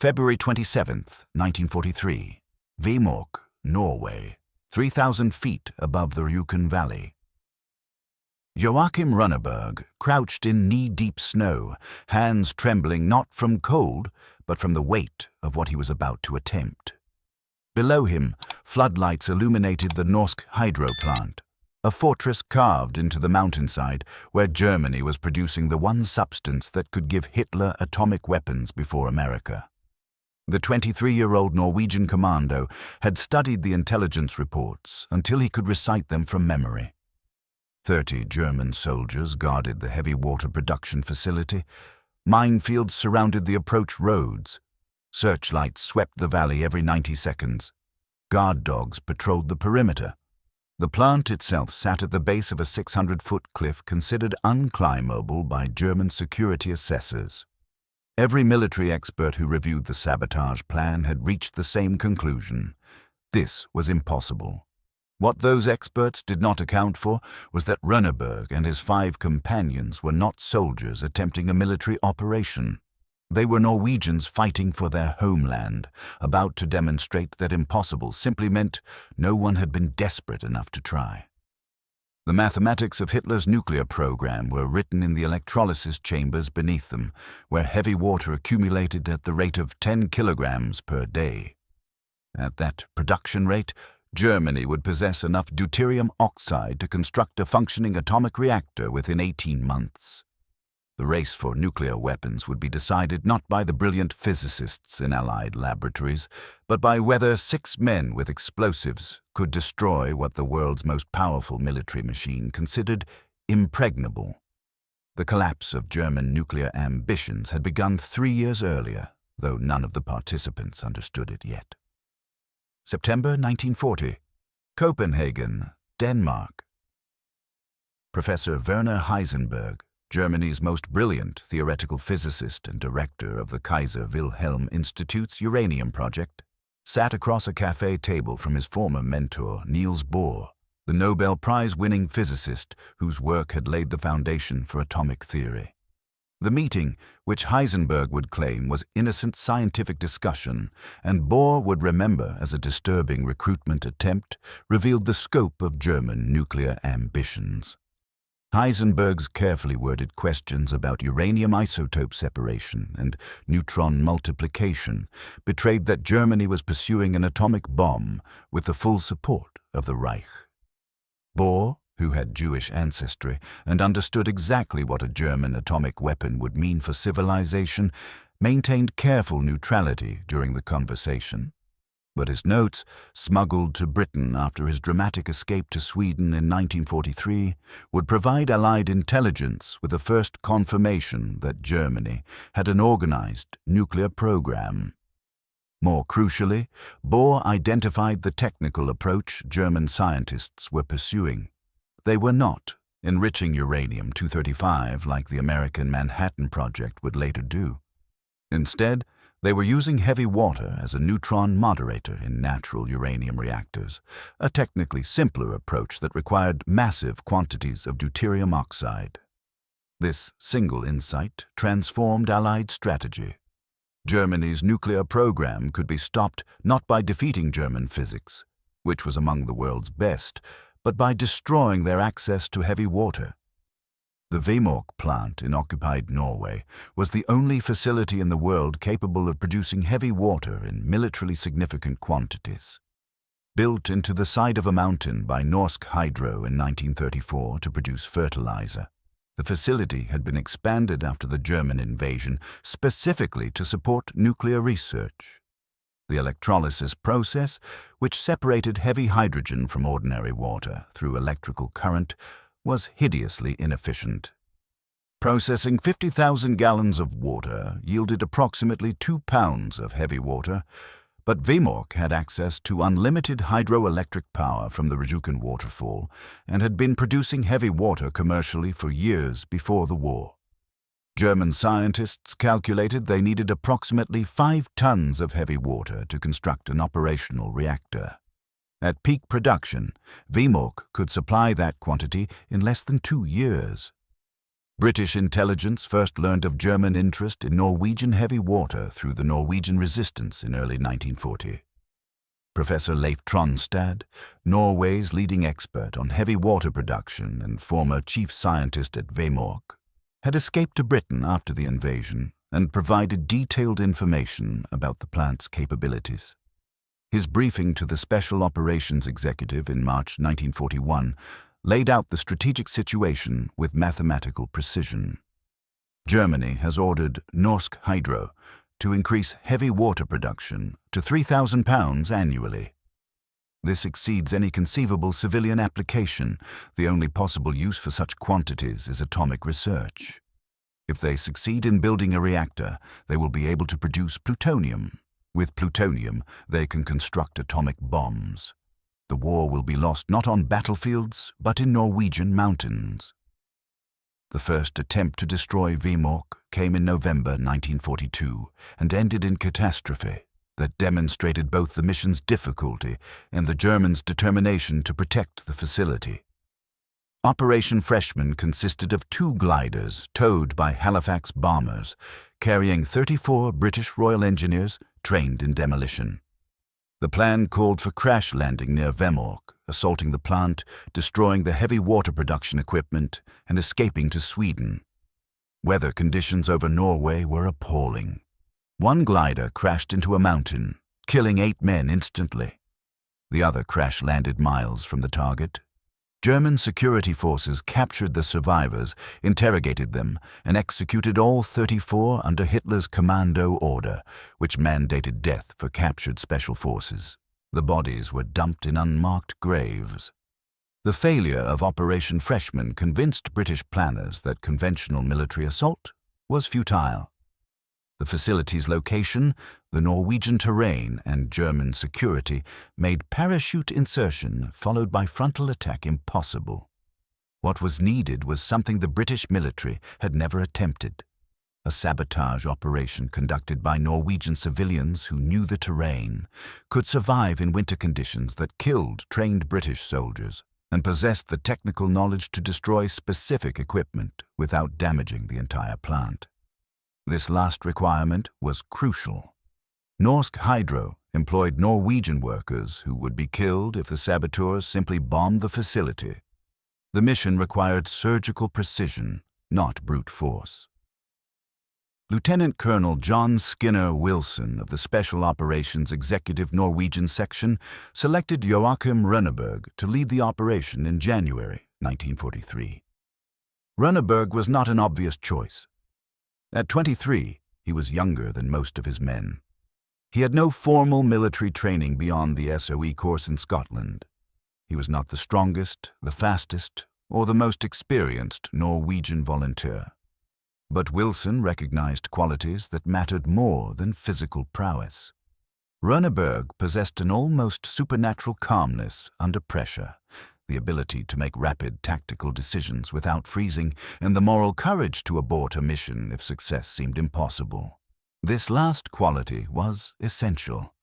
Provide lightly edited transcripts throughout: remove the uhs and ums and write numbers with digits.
February 27th, 1943. Vemork, Norway, 3,000 feet above the Rjukan Valley. Joachim Runneberg crouched in knee-deep snow, hands trembling not from cold, but from the weight of what he was about to attempt. Below him, floodlights illuminated the Norsk hydro plant, a fortress carved into the mountainside where Germany was producing the one substance that could give Hitler atomic weapons before America. The 23-year-old Norwegian commando had studied the intelligence reports until he could recite them from memory. 30 German soldiers guarded the heavy water production facility. Minefields surrounded the approach roads. Searchlights swept the valley every 90 seconds. Guard dogs patrolled the perimeter. The plant itself sat at the base of a 600-foot cliff considered unclimbable by German security assessors. Every military expert who reviewed the sabotage plan had reached the same conclusion. This was impossible. What those experts did not account for was that Runneberg and his 5 companions were not soldiers attempting a military operation. They were Norwegians fighting for their homeland, about to demonstrate that impossible simply meant no one had been desperate enough to try. The mathematics of Hitler's nuclear program were written in the electrolysis chambers beneath them, where heavy water accumulated at the rate of 10 kilograms per day. At that production rate, Germany would possess enough deuterium oxide to construct a functioning atomic reactor within 18 months. The race for nuclear weapons would be decided not by the brilliant physicists in Allied laboratories, but by whether 6 men with explosives could destroy what the world's most powerful military machine considered impregnable. The collapse of German nuclear ambitions had begun 3 years earlier, though none of the participants understood it yet. September 1940. Copenhagen, Denmark. Professor Werner Heisenberg, Germany's most brilliant theoretical physicist and director of the Kaiser Wilhelm Institute's uranium project, sat across a cafe table from his former mentor, Niels Bohr, the Nobel Prize-winning physicist whose work had laid the foundation for atomic theory. The meeting, which Heisenberg would claim was innocent scientific discussion, and Bohr would remember as a disturbing recruitment attempt, revealed the scope of German nuclear ambitions. Heisenberg's carefully worded questions about uranium isotope separation and neutron multiplication betrayed that Germany was pursuing an atomic bomb with the full support of the Reich. Bohr, who had Jewish ancestry and understood exactly what a German atomic weapon would mean for civilization, maintained careful neutrality during the conversation. But his notes, smuggled to Britain after his dramatic escape to Sweden in 1943, would provide Allied intelligence with the first confirmation that Germany had an organized nuclear program. More crucially, Bohr identified the technical approach German scientists were pursuing. They were not enriching uranium-235 like the American Manhattan Project would later do. Instead, they were using heavy water as a neutron moderator in natural uranium reactors, a technically simpler approach that required massive quantities of deuterium oxide. This single insight transformed Allied strategy. Germany's nuclear program could be stopped not by defeating German physics, which was among the world's best, but by destroying their access to heavy water. The Vemork plant in occupied Norway was the only facility in the world capable of producing heavy water in militarily significant quantities. Built into the side of a mountain by Norsk Hydro in 1934 to produce fertilizer, the facility had been expanded after the German invasion specifically to support nuclear research. The electrolysis process, which separated heavy hydrogen from ordinary water through electrical current, was hideously inefficient. Processing 50,000 gallons of water yielded approximately 2 pounds of heavy water, but Vemork had access to unlimited hydroelectric power from the Rjukan waterfall and had been producing heavy water commercially for years before the war. German scientists calculated they needed approximately 5 tons of heavy water to construct an operational reactor. At peak production, Vemork could supply that quantity in less than 2 years. British intelligence first learned of German interest in Norwegian heavy water through the Norwegian resistance in early 1940. Professor Leif Tronstad, Norway's leading expert on heavy water production and former chief scientist at Vemork, had escaped to Britain after the invasion and provided detailed information about the plant's capabilities. His briefing to the Special Operations Executive in March 1941 laid out the strategic situation with mathematical precision. Germany has ordered Norsk Hydro to increase heavy water production to 3,000 pounds annually. This exceeds any conceivable civilian application. The only possible use for such quantities is atomic research. If they succeed in building a reactor, they will be able to produce plutonium. With plutonium, they can construct atomic bombs. The war will be lost not on battlefields, but in Norwegian mountains. The first attempt to destroy Vemork came in November 1942 and ended in catastrophe that demonstrated both the mission's difficulty and the Germans' determination to protect the facility. Operation Freshman consisted of 2 gliders towed by Halifax bombers, carrying 34 British Royal Engineers trained in demolition. The plan called for crash landing near Vemork, assaulting the plant, destroying the heavy water production equipment, and escaping to Sweden. Weather conditions over Norway were appalling. One glider crashed into a mountain, killing 8 men instantly. The other crash-landed miles from the target. German security forces captured the survivors, interrogated them, and executed all 34 under Hitler's commando order, which mandated death for captured special forces. The bodies were dumped in unmarked graves. The failure of Operation Freshman convinced British planners that conventional military assault was futile. The facility's location, the Norwegian terrain, and German security made parachute insertion followed by frontal attack impossible. What was needed was something the British military had never attempted: a sabotage operation conducted by Norwegian civilians who knew the terrain, could survive in winter conditions that killed trained British soldiers, and possessed the technical knowledge to destroy specific equipment without damaging the entire plant. This last requirement was crucial. Norsk Hydro employed Norwegian workers who would be killed if the saboteurs simply bombed the facility. The mission required surgical precision, not brute force. Lieutenant Colonel John Skinner Wilson of the Special Operations Executive Norwegian Section selected Joachim Rønneberg to lead the operation in January 1943. Rønneberg was not an obvious choice. At 23, he was younger than most of his men. He had no formal military training beyond the SOE course in Scotland. He was not the strongest, the fastest, or the most experienced Norwegian volunteer. But Wilson recognized qualities that mattered more than physical prowess. Rønneberg possessed an almost supernatural calmness under pressure, the ability to make rapid tactical decisions without freezing, and the moral courage to abort a mission if success seemed impossible. This last quality was essential.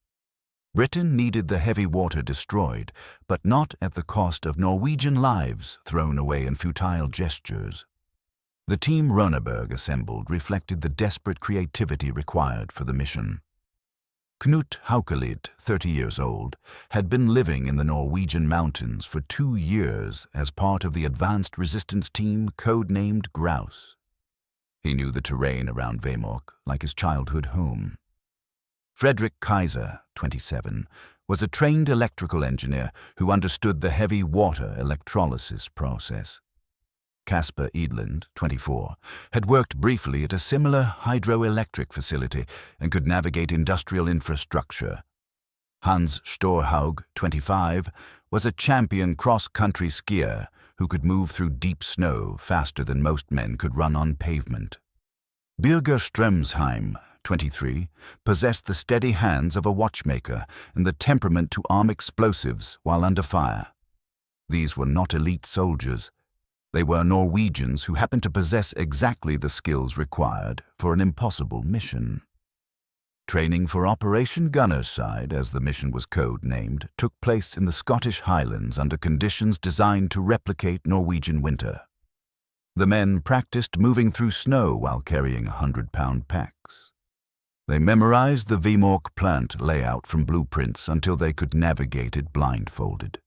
Britain needed the heavy water destroyed, but not at the cost of Norwegian lives thrown away in futile gestures. The team Rønneberg assembled reflected the desperate creativity required for the mission. Knut Haukelid, 30 years old, had been living in the Norwegian mountains for 2 years as part of the advanced resistance team codenamed Grouse. He knew the terrain around Vemork like his childhood home. Fredrik Kaiser, 27, was a trained electrical engineer who understood the heavy water electrolysis process. Kasper Edlund, 24, had worked briefly at a similar hydroelectric facility and could navigate industrial infrastructure. Hans Storhaug, 25, was a champion cross-country skier who could move through deep snow faster than most men could run on pavement. Birger Strömsheim, 23, possessed the steady hands of a watchmaker and the temperament to arm explosives while under fire. These were not elite soldiers. They were Norwegians who happened to possess exactly the skills required for an impossible mission. Training for Operation Gunnerside, as the mission was code-named, took place in the Scottish Highlands under conditions designed to replicate Norwegian winter. The men practiced moving through snow while carrying 100-pound packs. They memorized the Vemork plant layout from blueprints until they could navigate it blindfolded.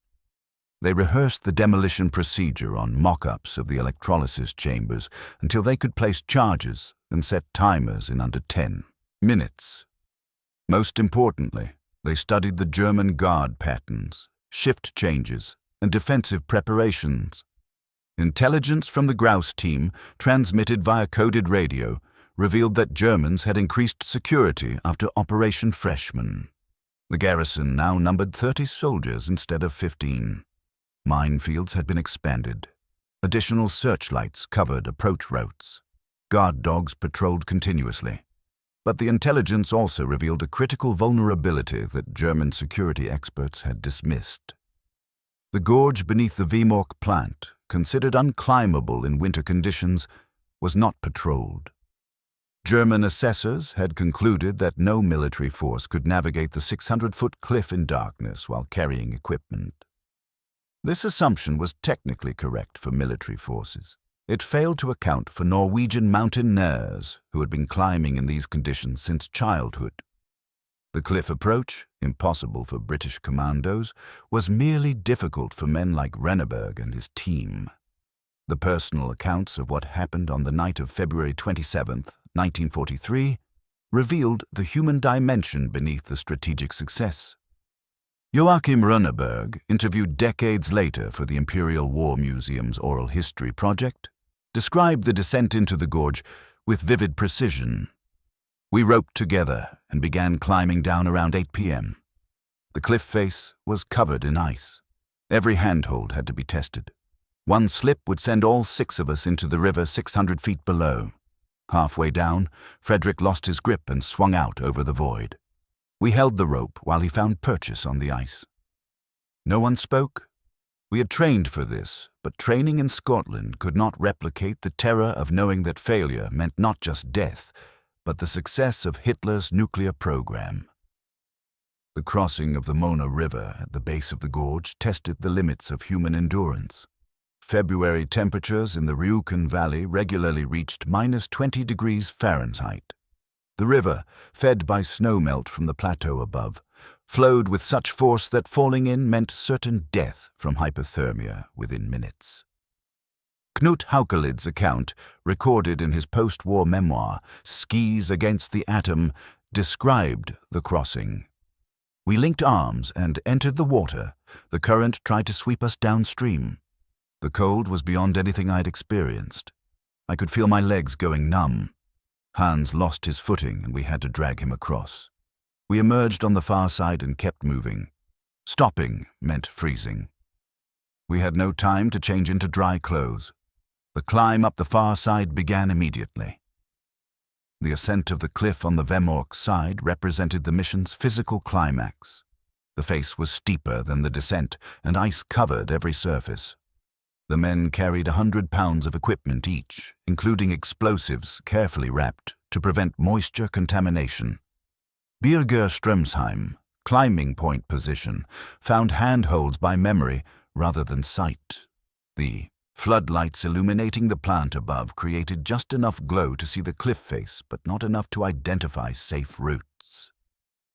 They rehearsed the demolition procedure on mock-ups of the electrolysis chambers until they could place charges and set timers in under 10 minutes. Most importantly, they studied the German guard patterns, shift changes, and defensive preparations. Intelligence from the Grouse team, transmitted via coded radio, revealed that Germans had increased security after Operation Freshman. The garrison now numbered 30 soldiers instead of 15. Minefields had been expanded. Additional searchlights covered approach routes. Guard dogs patrolled continuously. But the intelligence also revealed a critical vulnerability that German security experts had dismissed. The gorge beneath the Vemork plant, considered unclimbable in winter conditions, was not patrolled. German assessors had concluded that no military force could navigate the 600-foot cliff in darkness while carrying equipment. This assumption was technically correct for military forces. It failed to account for Norwegian mountaineers who had been climbing in these conditions since childhood. The cliff approach, impossible for British commandos, was merely difficult for men like Renneberg and his team. The personal accounts of what happened on the night of February 27, 1943, revealed the human dimension beneath the strategic success. Joachim Renneberg, interviewed decades later for the Imperial War Museum's Oral History Project, described the descent into the gorge with vivid precision. We roped together and began climbing down around 8 p.m. The cliff face was covered in ice. Every handhold had to be tested. One slip would send all 6 of us into the river 600 feet below. Halfway down, Frederick lost his grip and swung out over the void. We held the rope while he found purchase on the ice. No one spoke. We had trained for this, but training in Scotland could not replicate the terror of knowing that failure meant not just death, but the success of Hitler's nuclear program. The crossing of the Mona River at the base of the gorge tested the limits of human endurance. February temperatures in the Rjukan Valley regularly reached -20 degrees Fahrenheit. The river, fed by snowmelt from the plateau above, flowed with such force that falling in meant certain death from hypothermia within minutes. Knut Haukelid's account, recorded in his post-war memoir, Skis Against the Atom, described the crossing. We linked arms and entered the water. The current tried to sweep us downstream. The cold was beyond anything I'd experienced. I could feel my legs going numb. Hans lost his footing and we had to drag him across. We emerged on the far side and kept moving. Stopping meant freezing. We had no time to change into dry clothes. The climb up the far side began immediately. The ascent of the cliff on the Vemork side represented the mission's physical climax. The face was steeper than the descent, and ice covered every surface. The men carried 100 pounds of equipment each, including explosives carefully wrapped to prevent moisture contamination. Birger Strömsheim, climbing point position, found handholds by memory rather than sight. The floodlights illuminating the plant above created just enough glow to see the cliff face, but not enough to identify safe routes.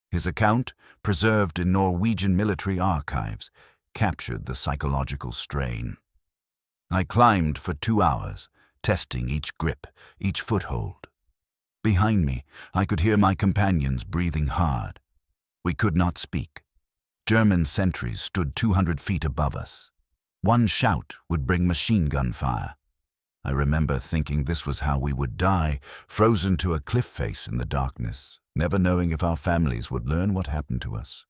His account, preserved in Norwegian military archives, captured the psychological strain. I climbed for 2 hours, testing each grip, each foothold. Behind me, I could hear my companions breathing hard. We could not speak. German sentries stood 200 feet above us. One shout would bring machine gun fire. I remember thinking this was how we would die, frozen to a cliff face in the darkness, never knowing if our families would learn what happened to us.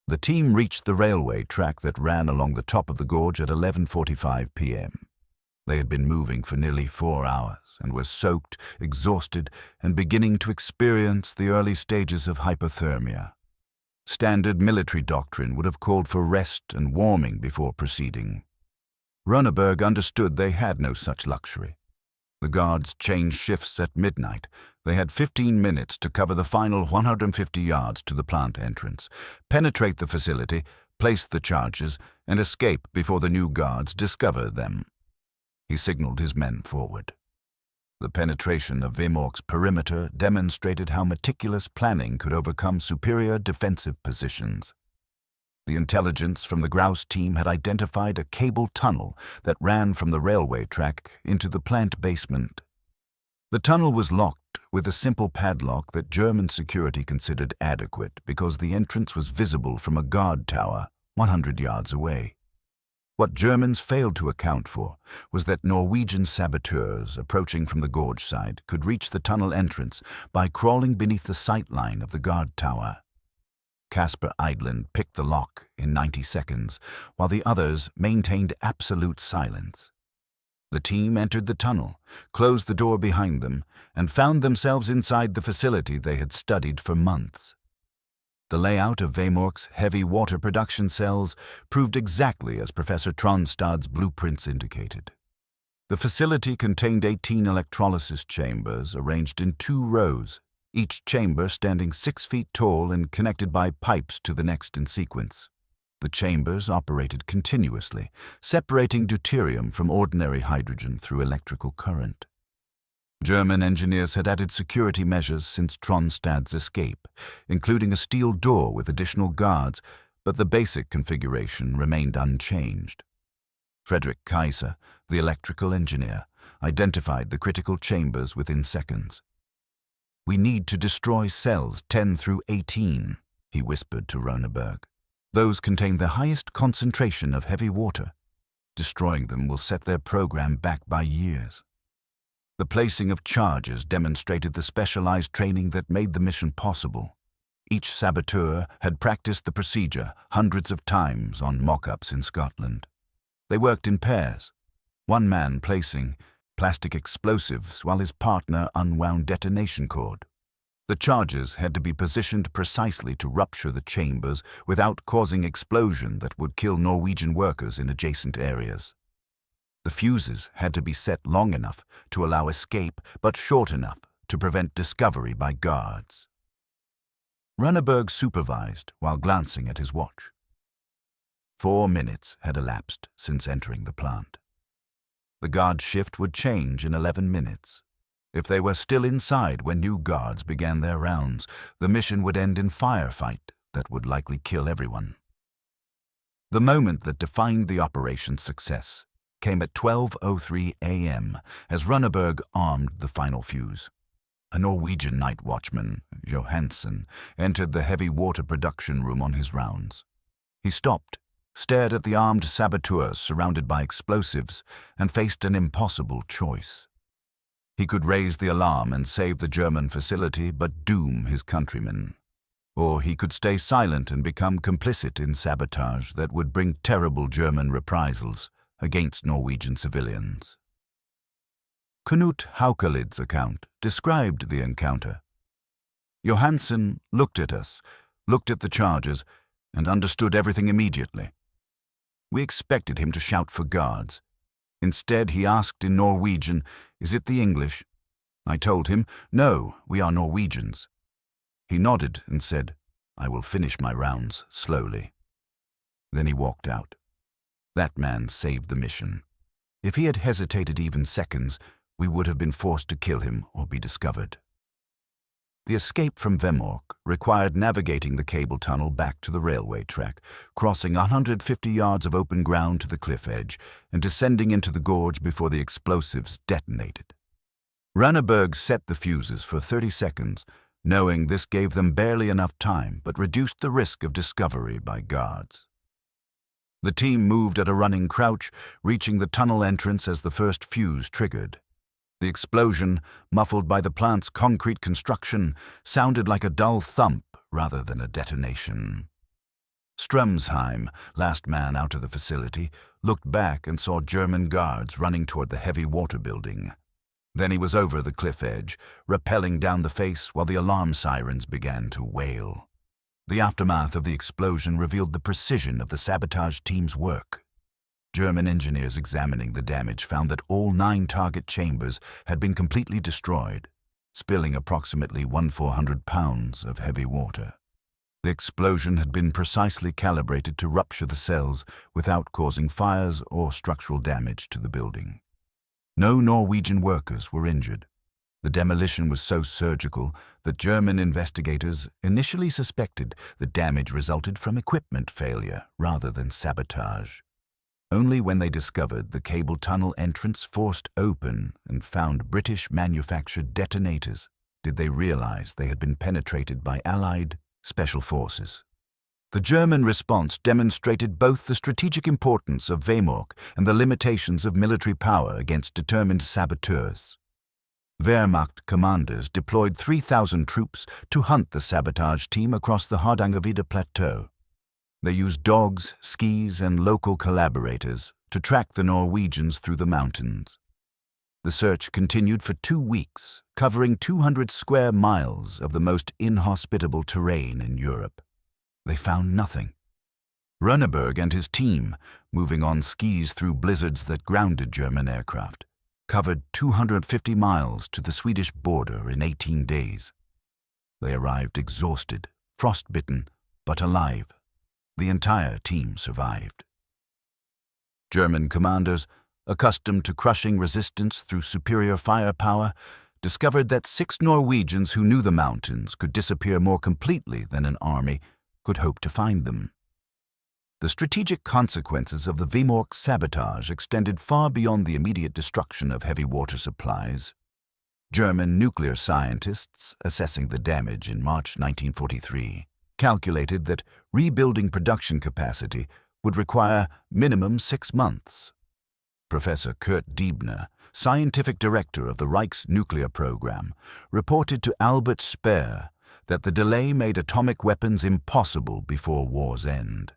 The team reached the railway track that ran along the top of the gorge at 11:45 p.m. They had been moving for nearly 4 hours and were soaked, exhausted, and beginning to experience the early stages of hypothermia. Standard military doctrine would have called for rest and warming before proceeding. Renneberg understood they had no such luxury. The guards changed shifts at midnight. They had 15 minutes to cover the final 150 yards to the plant entrance, penetrate the facility, place the charges, and escape before the new guards discovered them. He signaled his men forward. The penetration of Vemork's perimeter demonstrated how meticulous planning could overcome superior defensive positions. The intelligence from the grouse team had identified a cable tunnel that ran from the railway track into the plant basement. The tunnel was locked with a simple padlock that German security considered adequate because the entrance was visible from a guard tower 100 yards away. What Germans failed to account for was that Norwegian saboteurs approaching from the gorge side could reach the tunnel entrance by crawling beneath the sight line of the guard tower. Casper Eidland picked the lock in 90 seconds, while the others maintained absolute silence. The team entered the tunnel, closed the door behind them, and found themselves inside the facility they had studied for months. The layout of Vemork's heavy water production cells proved exactly as Professor Tronstad's blueprints indicated. The facility contained 18 electrolysis chambers arranged in 2 rows, each chamber standing 6 feet tall and connected by pipes to the next in sequence. The chambers operated continuously, separating deuterium from ordinary hydrogen through electrical current. German engineers had added security measures since Tronstad's escape, including a steel door with additional guards, but the basic configuration remained unchanged. Frederick Kaiser, the electrical engineer, identified the critical chambers within seconds. "We need to destroy cells 10 through 18, he whispered to Ronneberg. "Those contain the highest concentration of heavy water. Destroying them will set their program back by years." The placing of charges demonstrated the specialized training that made the mission possible. Each saboteur had practiced the procedure hundreds of times on mock-ups in Scotland. They worked in pairs, one man placing plastic explosives while his partner unwound detonation cord. The charges had to be positioned precisely to rupture the chambers without causing explosion that would kill Norwegian workers in adjacent areas. The fuses had to be set long enough to allow escape, but short enough to prevent discovery by guards. Ronneberg supervised while glancing at his watch. 4 minutes had elapsed since entering the plant. The guard shift would change in 11 minutes. If they were still inside when new guards began their rounds, the mission would end in firefight that would likely kill everyone. The moment that defined the operation's success came at 12:03 a.m. as Ronneberg armed the final fuse. A Norwegian night watchman, Johansen, entered the heavy water production room on his rounds. He stopped, stared at the armed saboteurs surrounded by explosives, and faced an impossible choice. He could raise the alarm and save the German facility but doom his countrymen. Or he could stay silent and become complicit in sabotage that would bring terrible German reprisals against Norwegian civilians. Knut Haukelid's account described the encounter. Johansen looked at us, looked at the charges, and understood everything immediately. We expected him to shout for guards. Instead, he asked in Norwegian, "Is it the English?" I told him, "No, we are Norwegians." He nodded and said, "I will finish my rounds slowly." Then he walked out. That man saved the mission. If he had hesitated even seconds, we would have been forced to kill him or be discovered. The escape from Vemork required navigating the cable tunnel back to the railway track, crossing 150 yards of open ground to the cliff edge, and descending into the gorge before the explosives detonated. Ronneberg set the fuses for 30 seconds, knowing this gave them barely enough time but reduced the risk of discovery by guards. The team moved at a running crouch, reaching the tunnel entrance as the first fuse triggered. The explosion, muffled by the plant's concrete construction, sounded like a dull thump rather than a detonation. Strömsheim, last man out of the facility, looked back and saw German guards running toward the heavy water building. Then he was over the cliff edge, rappelling down the face while the alarm sirens began to wail. The aftermath of the explosion revealed the precision of the sabotage team's work. German engineers examining the damage found that all 9 target chambers had been completely destroyed, spilling approximately 1,400 pounds of heavy water. The explosion had been precisely calibrated to rupture the cells without causing fires or structural damage to the building. No Norwegian workers were injured. The demolition was so surgical that German investigators initially suspected the damage resulted from equipment failure rather than sabotage. Only when they discovered the cable tunnel entrance forced open and found British-manufactured detonators did they realize they had been penetrated by Allied special forces. The German response demonstrated both the strategic importance of Vemork and the limitations of military power against determined saboteurs. Wehrmacht commanders deployed 3,000 troops to hunt the sabotage team across the Hardangervidda Plateau. They used dogs, skis, and local collaborators to track the Norwegians through the mountains. The search continued for 2 weeks, covering 200 square miles of the most inhospitable terrain in Europe. They found nothing. Runneberg and his team, moving on skis through blizzards that grounded German aircraft, covered 250 miles to the Swedish border in 18 days. They arrived exhausted, frostbitten, but alive. The entire team survived. German commanders, accustomed to crushing resistance through superior firepower, discovered that 6 Norwegians who knew the mountains could disappear more completely than an army could hope to find them. The strategic consequences of the Vemork sabotage extended far beyond the immediate destruction of heavy water supplies. German nuclear scientists, assessing the damage in March 1943, calculated that rebuilding production capacity would require minimum 6 months. Professor Kurt Diebner, scientific director of the Reich's nuclear program, reported to Albert Speer that the delay made atomic weapons impossible before war's end.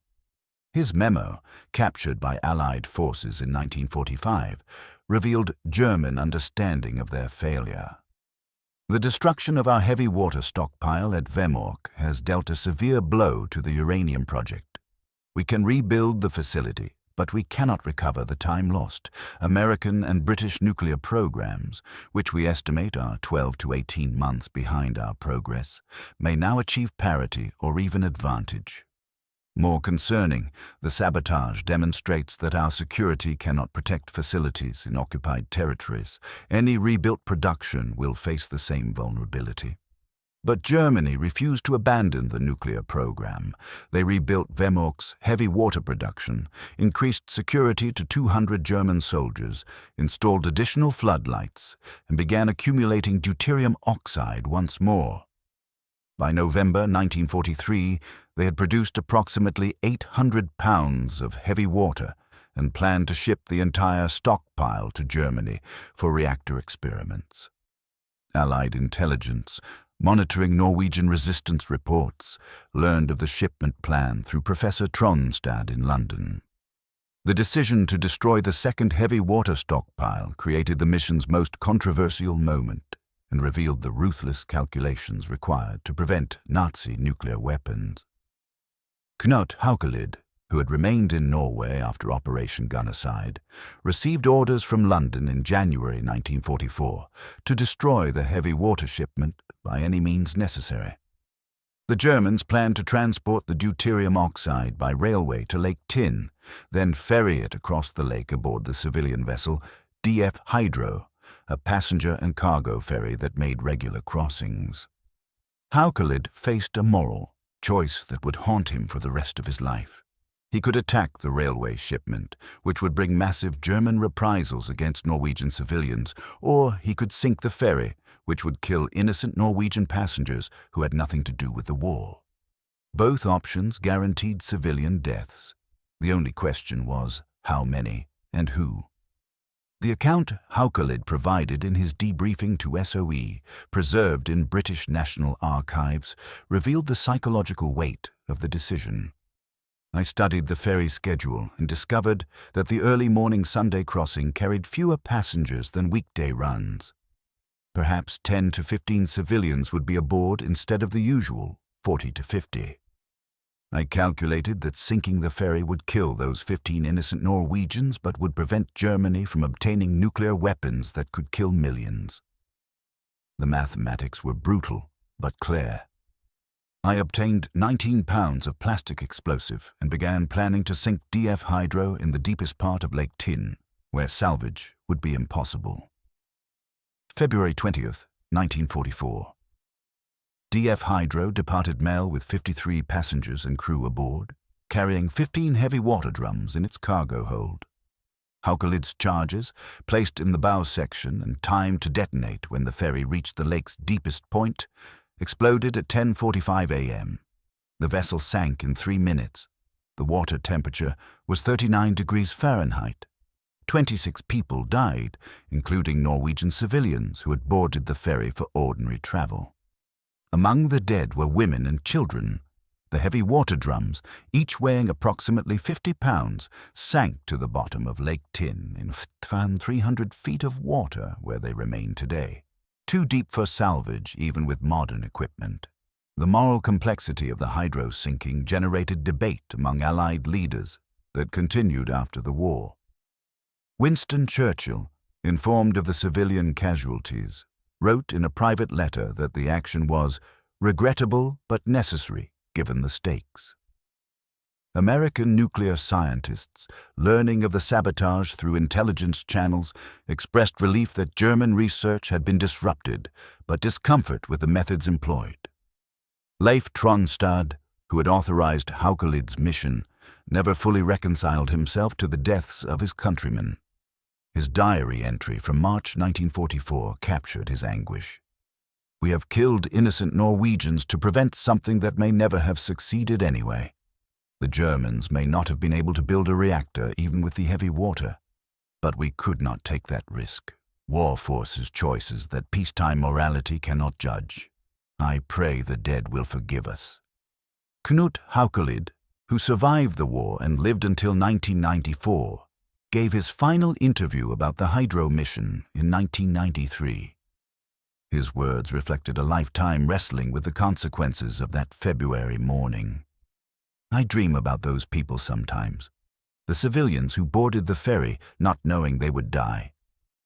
His memo, captured by Allied forces in 1945, revealed German understanding of their failure. The destruction of our heavy water stockpile at Vemork has dealt a severe blow to the uranium project. We can rebuild the facility, but we cannot recover the time lost. American and British nuclear programs, which we estimate are 12 to 18 months behind our progress, may now achieve parity or even advantage. More concerning, the sabotage demonstrates that our security cannot protect facilities in occupied territories. Any rebuilt production will face the same vulnerability. But Germany refused to abandon the nuclear program. They rebuilt Vemork's heavy water production, increased security to 200 German soldiers, installed additional floodlights, and began accumulating deuterium oxide once more. By November 1943, they had produced approximately 800 pounds of heavy water and planned to ship the entire stockpile to Germany for reactor experiments. Allied intelligence, monitoring Norwegian resistance reports, learned of the shipment plan through Professor Tronstad in London. The decision to destroy the second heavy water stockpile created the mission's most controversial moment and revealed the ruthless calculations required to prevent Nazi nuclear weapons. Knut Haukelid, who had remained in Norway after Operation Gunnerside, received orders from London in January 1944 to destroy the heavy water shipment by any means necessary. The Germans planned to transport the deuterium oxide by railway to Lake Tinn, then ferry it across the lake aboard the civilian vessel DF Hydro, a passenger and cargo ferry that made regular crossings. Haukelid faced a moral choice that would haunt him for the rest of his life. He could attack the railway shipment, which would bring massive German reprisals against Norwegian civilians, or he could sink the ferry, which would kill innocent Norwegian passengers who had nothing to do with the war. Both options guaranteed civilian deaths. The only question was how many and who. The account Haukelid provided in his debriefing to SOE, preserved in British National Archives, revealed the psychological weight of the decision. I studied the ferry schedule and discovered that the early morning Sunday crossing carried fewer passengers than weekday runs. Perhaps 10 to 15 civilians would be aboard instead of the usual 40 to 50. I calculated that sinking the ferry would kill those 15 innocent Norwegians but would prevent Germany from obtaining nuclear weapons that could kill millions. The mathematics were brutal but clear. I obtained 19 pounds of plastic explosive and began planning to sink DF Hydro in the deepest part of Lake Tinn, where salvage would be impossible. February 20th, 1944. DF Hydro departed Mel with 53 passengers and crew aboard, carrying 15 heavy water drums in its cargo hold. Haukelid's charges, placed in the bow section and timed to detonate when the ferry reached the lake's deepest point, exploded at 10:45 a.m. The vessel sank in 3 minutes. The water temperature was 39 degrees Fahrenheit. 26 people died, including Norwegian civilians who had boarded the ferry for ordinary travel. Among the dead were women and children. The heavy water drums, each weighing approximately 50 pounds, sank to the bottom of Lake Tin in 300 feet of water, where they remain today. Too deep for salvage, even with modern equipment. The moral complexity of the hydro sinking generated debate among Allied leaders that continued after the war. Winston Churchill, informed of the civilian casualties, wrote in a private letter that the action was regrettable but necessary given the stakes. American nuclear scientists, learning of the sabotage through intelligence channels, expressed relief that German research had been disrupted, but discomfort with the methods employed. Leif Tronstad, who had authorized Haukelid's mission, never fully reconciled himself to the deaths of his countrymen. His diary entry from March 1944 captured his anguish. "We have killed innocent Norwegians to prevent something that may never have succeeded anyway. The Germans may not have been able to build a reactor even with the heavy water, but we could not take that risk. War forces choices that peacetime morality cannot judge. I pray the dead will forgive us." Knut Haukelid, who survived the war and lived until 1994, gave his final interview about the hydro mission in 1993. His words reflected a lifetime wrestling with the consequences of that February morning. "I dream about those people sometimes, the civilians who boarded the ferry not knowing they would die.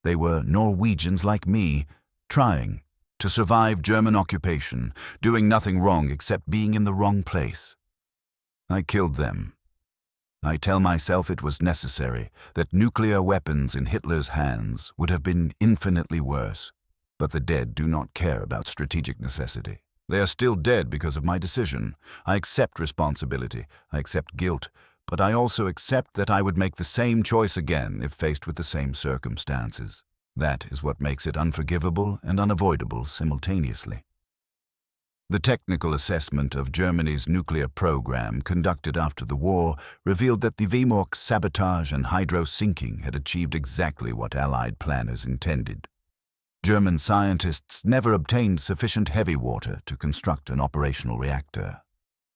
They were Norwegians like me, trying to survive German occupation, doing nothing wrong except being in the wrong place. I killed them. I tell myself it was necessary, that nuclear weapons in Hitler's hands would have been infinitely worse. But the dead do not care about strategic necessity. They are still dead because of my decision. I accept responsibility, I accept guilt, but I also accept that I would make the same choice again if faced with the same circumstances. That is what makes it unforgivable and unavoidable simultaneously." The technical assessment of Germany's nuclear program conducted after the war revealed that the Vemork sabotage and hydro sinking had achieved exactly what Allied planners intended. German scientists never obtained sufficient heavy water to construct an operational reactor.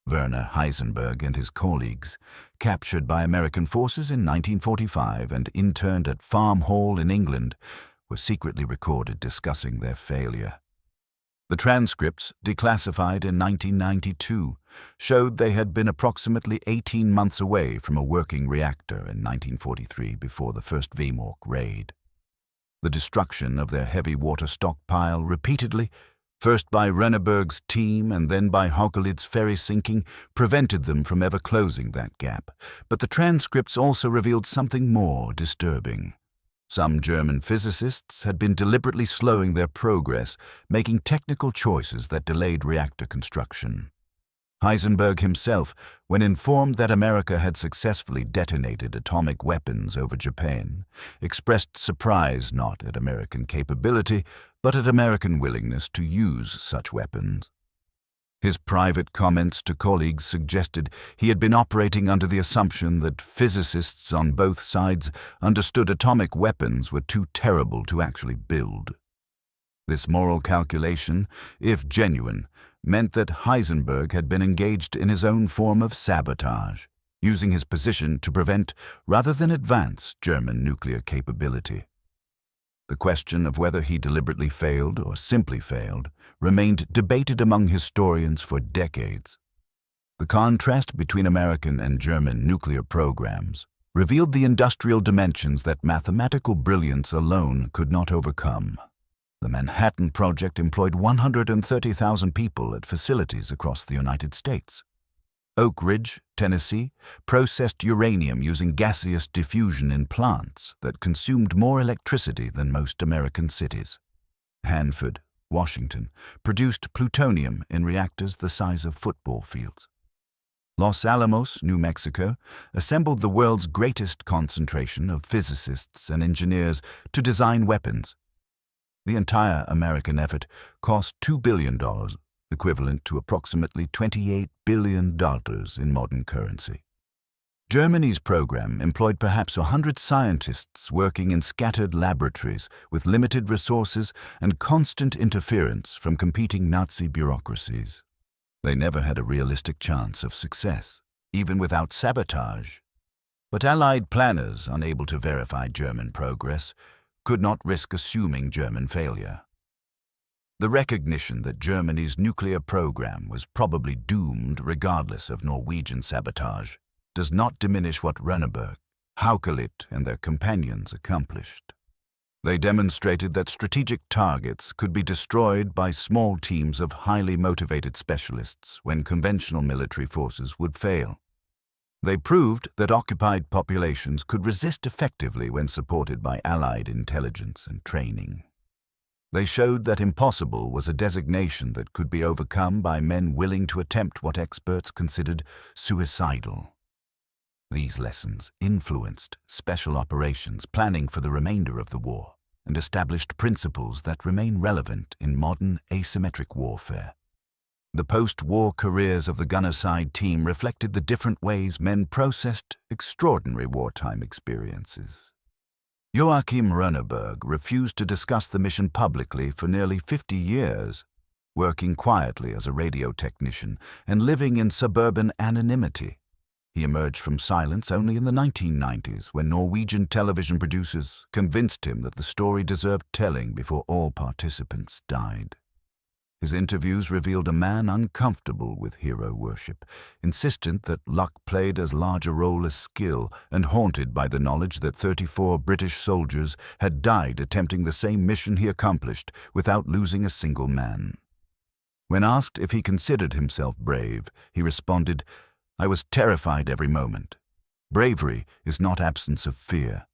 Werner Heisenberg and his colleagues, captured by American forces in 1945 and interned at Farm Hall in England, were secretly recorded discussing their failure. The transcripts, declassified in 1992, showed they had been approximately 18 months away from a working reactor in 1943 before the first Vemork raid. The destruction of their heavy water stockpile repeatedly, first by Renneberg's team and then by Haukelid's ferry sinking, prevented them from ever closing that gap. But the transcripts also revealed something more disturbing. Some German physicists had been deliberately slowing their progress, making technical choices that delayed reactor construction. Heisenberg himself, when informed that America had successfully detonated atomic weapons over Japan, expressed surprise not at American capability, but at American willingness to use such weapons. His private comments to colleagues suggested he had been operating under the assumption that physicists on both sides understood atomic weapons were too terrible to actually build. This moral calculation, if genuine, meant that Heisenberg had been engaged in his own form of sabotage, using his position to prevent rather than advance German nuclear capability. The question of whether he deliberately failed or simply failed remained debated among historians for decades. The contrast between American and German nuclear programs revealed the industrial dimensions that mathematical brilliance alone could not overcome. The Manhattan Project employed 130,000 people at facilities across the United States. Oak Ridge, Tennessee, processed uranium using gaseous diffusion in plants that consumed more electricity than most American cities. Hanford, Washington, produced plutonium in reactors the size of football fields. Los Alamos, New Mexico, assembled the world's greatest concentration of physicists and engineers to design weapons. The entire American effort cost $2 billion, equivalent to approximately $28 billion in modern currency. Germany's program employed perhaps 100 scientists working in scattered laboratories with limited resources and constant interference from competing Nazi bureaucracies. They never had a realistic chance of success, even without sabotage. But Allied planners, unable to verify German progress, could not risk assuming German failure. The recognition that Germany's nuclear program was probably doomed regardless of Norwegian sabotage does not diminish what Runneberg, Haukelit, and their companions accomplished. They demonstrated that strategic targets could be destroyed by small teams of highly motivated specialists when conventional military forces would fail. They proved that occupied populations could resist effectively when supported by Allied intelligence and training. They showed that impossible was a designation that could be overcome by men willing to attempt what experts considered suicidal. These lessons influenced special operations planning for the remainder of the war and established principles that remain relevant in modern asymmetric warfare. The post-war careers of the gunnerside team reflected the different ways men processed extraordinary wartime experiences. Joachim Runneberg refused to discuss the mission publicly for nearly 50 years, working quietly as a radio technician and living in suburban anonymity. He emerged from silence only in the 1990s when Norwegian television producers convinced him that the story deserved telling before all participants died. His interviews revealed a man uncomfortable with hero worship, insistent that luck played as large a role as skill, and haunted by the knowledge that 34 British soldiers had died attempting the same mission he accomplished without losing a single man. When asked if he considered himself brave, he responded, "I was terrified every moment. Bravery is not absence of fear.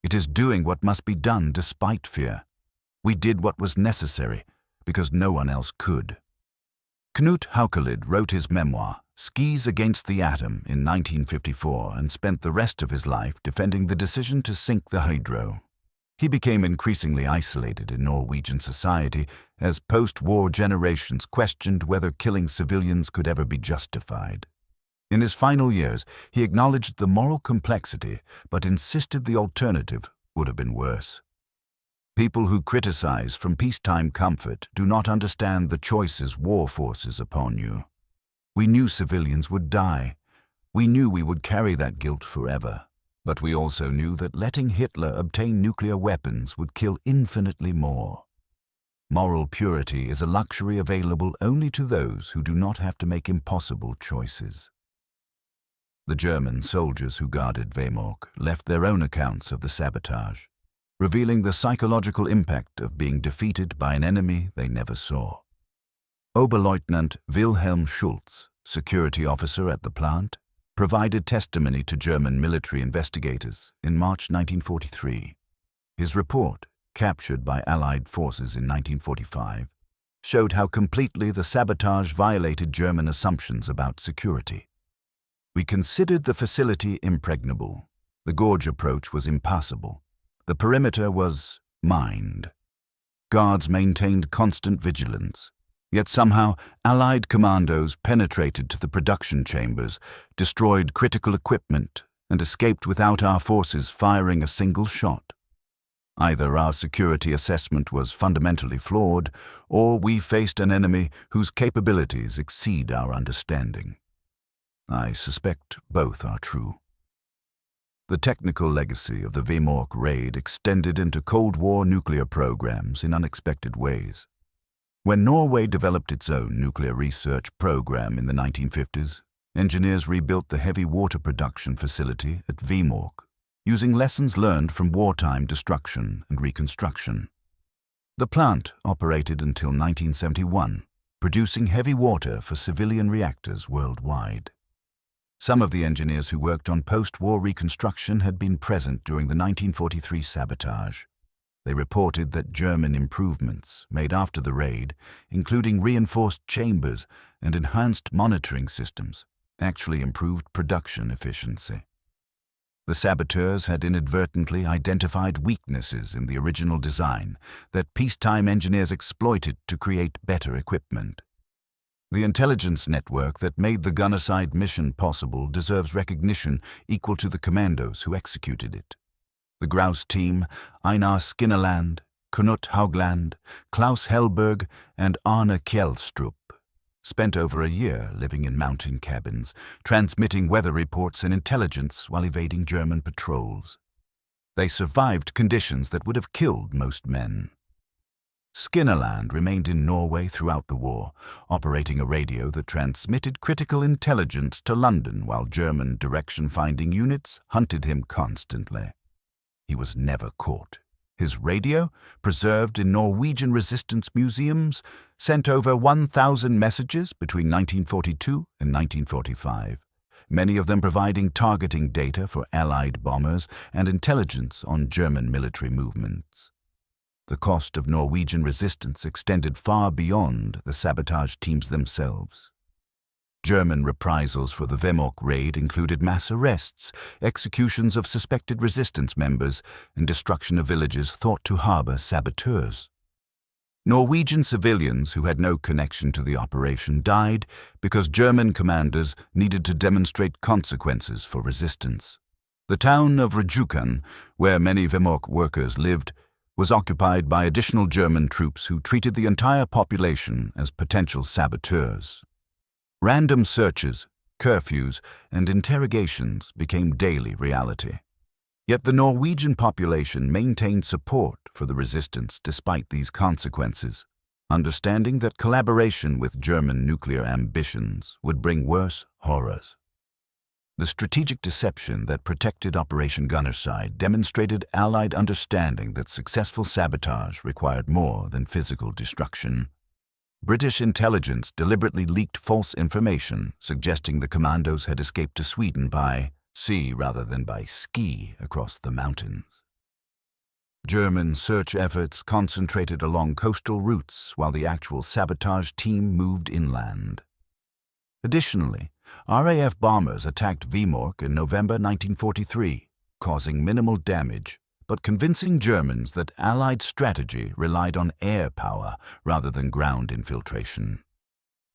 It is doing what must be done despite fear. We did what was necessary, because no one else could." Knut Haukelid wrote his memoir, Skis Against the Atom, in 1954 and spent the rest of his life defending the decision to sink the Hydro. He became increasingly isolated in Norwegian society as post-war generations questioned whether killing civilians could ever be justified. In his final years, he acknowledged the moral complexity but insisted the alternative would have been worse. People who criticize from peacetime comfort do not understand the choices war forces upon you. We knew civilians would die. We knew we would carry that guilt forever. But we also knew that letting Hitler obtain nuclear weapons would kill infinitely more. Moral purity is a luxury available only to those who do not have to make impossible choices. The German soldiers who guarded Vemork left their own accounts of the sabotage, revealing the psychological impact of being defeated by an enemy they never saw. Oberleutnant Wilhelm Schulz, security officer at the plant, provided testimony to German military investigators in March 1943. His report, captured by Allied forces in 1945, showed how completely the sabotage violated German assumptions about security. We considered the facility impregnable. The gorge approach was impassable. The perimeter was mined. Guards maintained constant vigilance. Yet somehow, Allied commandos penetrated to the production chambers, destroyed critical equipment, and escaped without our forces firing a single shot. Either our security assessment was fundamentally flawed, or we faced an enemy whose capabilities exceed our understanding. I suspect both are true. The technical legacy of the Vemork raid extended into Cold War nuclear programs in unexpected ways. When Norway developed its own nuclear research program in the 1950s, engineers rebuilt the heavy water production facility at Vemork, using lessons learned from wartime destruction and reconstruction. The plant operated until 1971, producing heavy water for civilian reactors worldwide. Some of the engineers who worked on post-war reconstruction had been present during the 1943 sabotage. They reported that German improvements made after the raid, including reinforced chambers and enhanced monitoring systems, actually improved production efficiency. The saboteurs had inadvertently identified weaknesses in the original design that peacetime engineers exploited to create better equipment. The intelligence network that made the gunnercide mission possible deserves recognition equal to the commandos who executed it. The Grouse team, Einar Skinnerland, Knut Haugland, Klaus Hellberg, and Arne Kjellstrup spent over a year living in mountain cabins, transmitting weather reports and intelligence while evading German patrols. They survived conditions that would have killed most men. Skinnerland remained in Norway throughout the war, operating a radio that transmitted critical intelligence to London while German direction-finding units hunted him constantly. He was never caught. His radio, preserved in Norwegian resistance museums, sent over 1,000 messages between 1942 and 1945, many of them providing targeting data for Allied bombers and intelligence on German military movements. The cost of Norwegian resistance extended far beyond the sabotage teams themselves. German reprisals for the Vemork raid included mass arrests, executions of suspected resistance members, and destruction of villages thought to harbor saboteurs. Norwegian civilians who had no connection to the operation died because German commanders needed to demonstrate consequences for resistance. The town of Rjukan, where many Vemork workers lived, was occupied by additional German troops who treated the entire population as potential saboteurs. Random searches, curfews, and interrogations became daily reality. Yet the Norwegian population maintained support for the resistance despite these consequences, understanding that collaboration with German nuclear ambitions would bring worse horrors. The strategic deception that protected Operation Gunnerside demonstrated Allied understanding that successful sabotage required more than physical destruction. British intelligence deliberately leaked false information, suggesting the commandos had escaped to Sweden by sea rather than by ski across the mountains. German search efforts concentrated along coastal routes while the actual sabotage team moved inland. Additionally, RAF bombers attacked Vemork in November 1943, causing minimal damage, but convincing Germans that Allied strategy relied on air power rather than ground infiltration.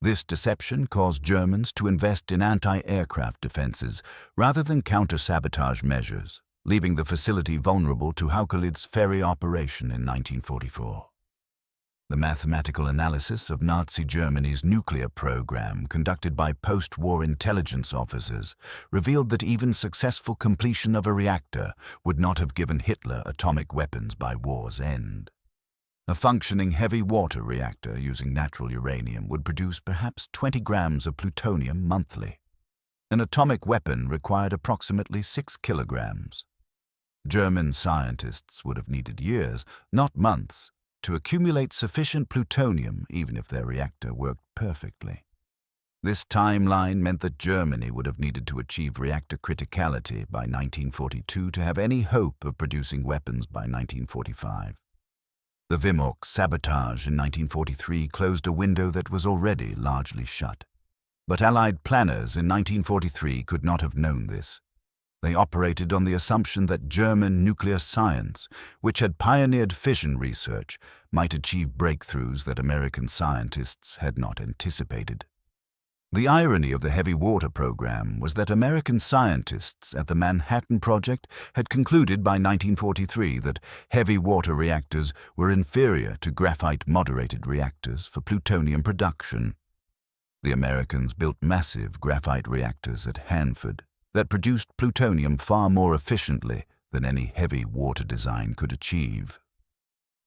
This deception caused Germans to invest in anti-aircraft defenses rather than counter-sabotage measures, leaving the facility vulnerable to Haukelid's ferry operation in 1944. The mathematical analysis of Nazi Germany's nuclear program conducted by post-war intelligence officers revealed that even successful completion of a reactor would not have given Hitler atomic weapons by war's end. A functioning heavy water reactor using natural uranium would produce perhaps 20 grams of plutonium monthly. An atomic weapon required approximately 6 kilograms. German scientists would have needed years, not months, to accumulate sufficient plutonium even if their reactor worked perfectly. This timeline meant that Germany would have needed to achieve reactor criticality by 1942 to have any hope of producing weapons by 1945. The Vemork sabotage in 1943 closed a window that was already largely shut. But Allied planners in 1943 could not have known this. They operated on the assumption that German nuclear science, which had pioneered fission research, might achieve breakthroughs that American scientists had not anticipated. The irony of the heavy water program was that American scientists at the Manhattan Project had concluded by 1943 that heavy water reactors were inferior to graphite-moderated reactors for plutonium production. The Americans built massive graphite reactors at Hanford that produced plutonium far more efficiently than any heavy water design could achieve.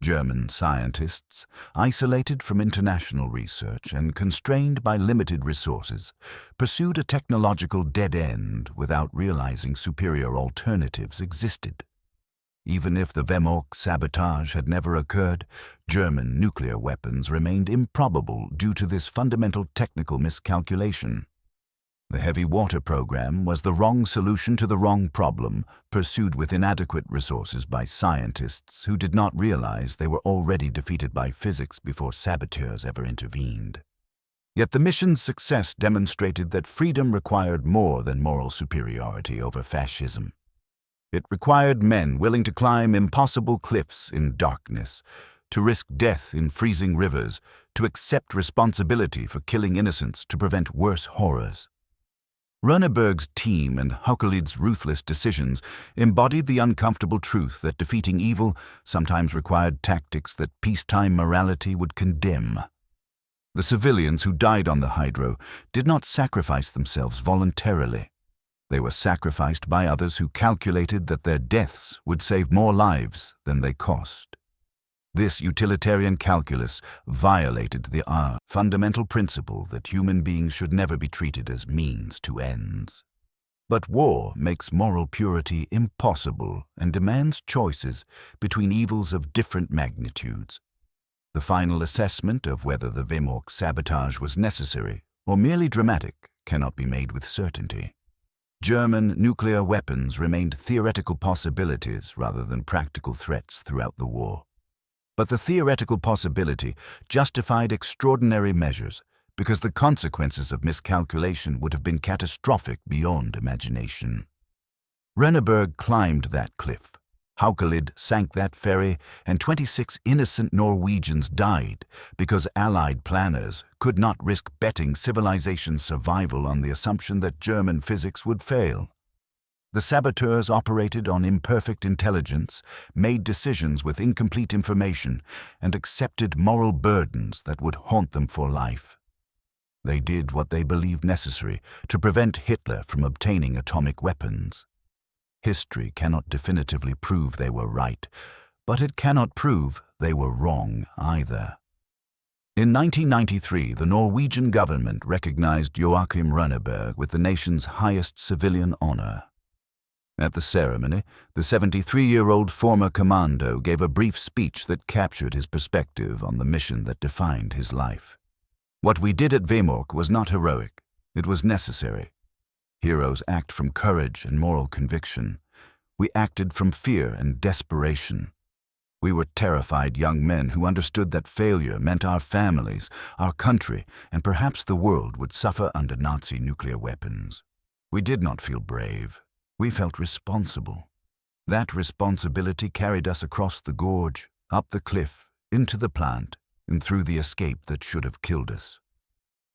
German scientists, isolated from international research and constrained by limited resources, pursued a technological dead end without realizing superior alternatives existed. Even if the Vemork sabotage had never occurred, German nuclear weapons remained improbable due to this fundamental technical miscalculation. The heavy water program was the wrong solution to the wrong problem, pursued with inadequate resources by scientists who did not realize they were already defeated by physics before saboteurs ever intervened. Yet the mission's success demonstrated that freedom required more than moral superiority over fascism. It required men willing to climb impossible cliffs in darkness, to risk death in freezing rivers, to accept responsibility for killing innocents to prevent worse horrors. Runneberg's team and Haukelid's ruthless decisions embodied the uncomfortable truth that defeating evil sometimes required tactics that peacetime morality would condemn. The civilians who died on the hydro did not sacrifice themselves voluntarily. They were sacrificed by others who calculated that their deaths would save more lives than they cost. This utilitarian calculus violated the fundamental principle that human beings should never be treated as means to ends. But war makes moral purity impossible and demands choices between evils of different magnitudes. The final assessment of whether the Vemork sabotage was necessary or merely dramatic cannot be made with certainty. German nuclear weapons remained theoretical possibilities rather than practical threats throughout the war. But the theoretical possibility justified extraordinary measures because the consequences of miscalculation would have been catastrophic beyond imagination. Runneberg climbed that cliff. Haukelid sank that ferry, and 26 innocent Norwegians died because Allied planners could not risk betting civilization's survival on the assumption that German physics would fail. The saboteurs operated on imperfect intelligence, made decisions with incomplete information, and accepted moral burdens that would haunt them for life. They did what they believed necessary to prevent Hitler from obtaining atomic weapons. History cannot definitively prove they were right, but it cannot prove they were wrong either. In 1993, the Norwegian government recognized Joachim Runneberg with the nation's highest civilian honor. At the ceremony, the 73-year-old former commando gave a brief speech that captured his perspective on the mission that defined his life. What we did at Vemork was not heroic, it was necessary. Heroes act from courage and moral conviction. We acted from fear and desperation. We were terrified young men who understood that failure meant our families, our country, and perhaps the world would suffer under Nazi nuclear weapons. We did not feel brave. We felt responsible. That responsibility carried us across the gorge, up the cliff, into the plant, and through the escape that should have killed us.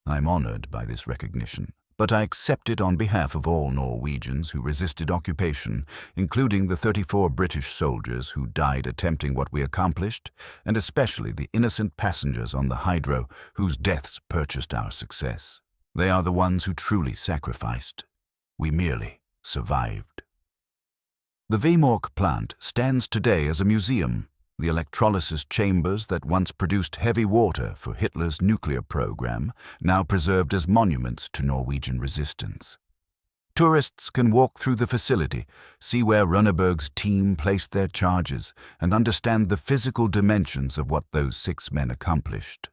I'm honored by this recognition, but I accept it on behalf of all Norwegians who resisted occupation, including the 34 British soldiers who died attempting what we accomplished, and especially the innocent passengers on the hydro whose deaths purchased our success. They are the ones who truly sacrificed. We merely survived. The Vemork plant stands today as a museum. The electrolysis chambers that once produced heavy water for Hitler's nuclear program, now preserved as monuments to Norwegian resistance. Tourists can walk through the facility, see where Runneberg's team placed their charges, and understand the physical dimensions of what those 6 men accomplished.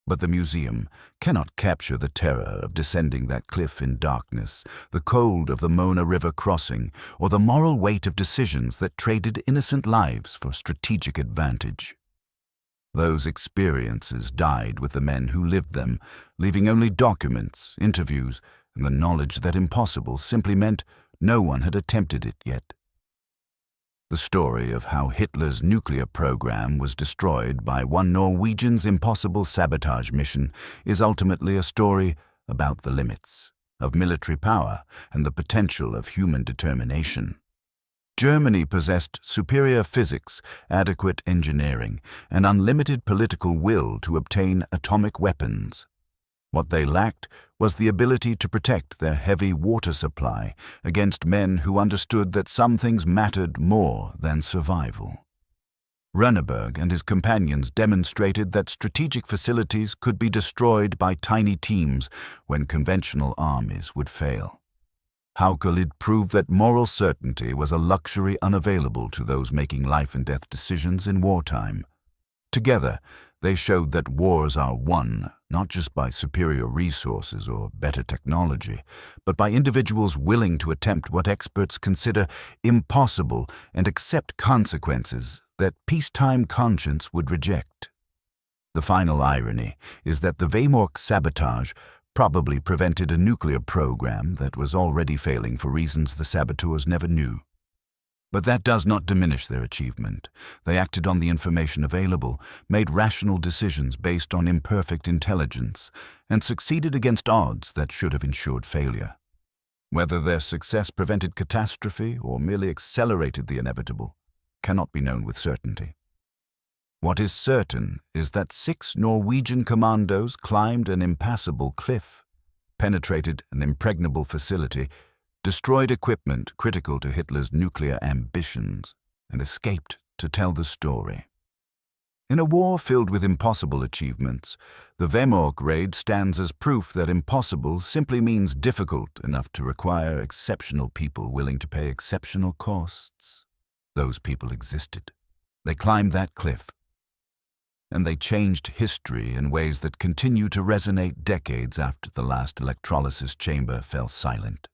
But the museum cannot capture the terror of descending that cliff in darkness, the cold of the Mona River crossing, or the moral weight of decisions that traded innocent lives for strategic advantage. Those experiences died with the men who lived them, leaving only documents, interviews, and the knowledge that impossible simply meant no one had attempted it yet. The story of how Hitler's nuclear program was destroyed by one Norwegian's impossible sabotage mission is ultimately a story about the limits of military power and the potential of human determination. Germany possessed superior physics, adequate engineering, and unlimited political will to obtain atomic weapons. What they lacked was the ability to protect their heavy water supply against men who understood that some things mattered more than survival. Runneberg and his companions demonstrated that strategic facilities could be destroyed by tiny teams when conventional armies would fail. Haukelid proved that moral certainty was a luxury unavailable to those making life-and-death decisions in wartime. Together, they showed that wars are won not just by superior resources or better technology, but by individuals willing to attempt what experts consider impossible and accept consequences that peacetime conscience would reject. The final irony is that the Vemork sabotage probably prevented a nuclear program that was already failing for reasons the saboteurs never knew. But that does not diminish their achievement. They acted on the information available, made rational decisions based on imperfect intelligence, and succeeded against odds that should have ensured failure. Whether their success prevented catastrophe or merely accelerated the inevitable cannot be known with certainty. What is certain is that 6 Norwegian commandos climbed an impassable cliff, penetrated an impregnable facility, destroyed equipment critical to Hitler's nuclear ambitions, and escaped to tell the story. In a war filled with impossible achievements, the Vemork raid stands as proof that impossible simply means difficult enough to require exceptional people willing to pay exceptional costs. Those people existed. They climbed that cliff, and they changed history in ways that continue to resonate decades after the last electrolysis chamber fell silent.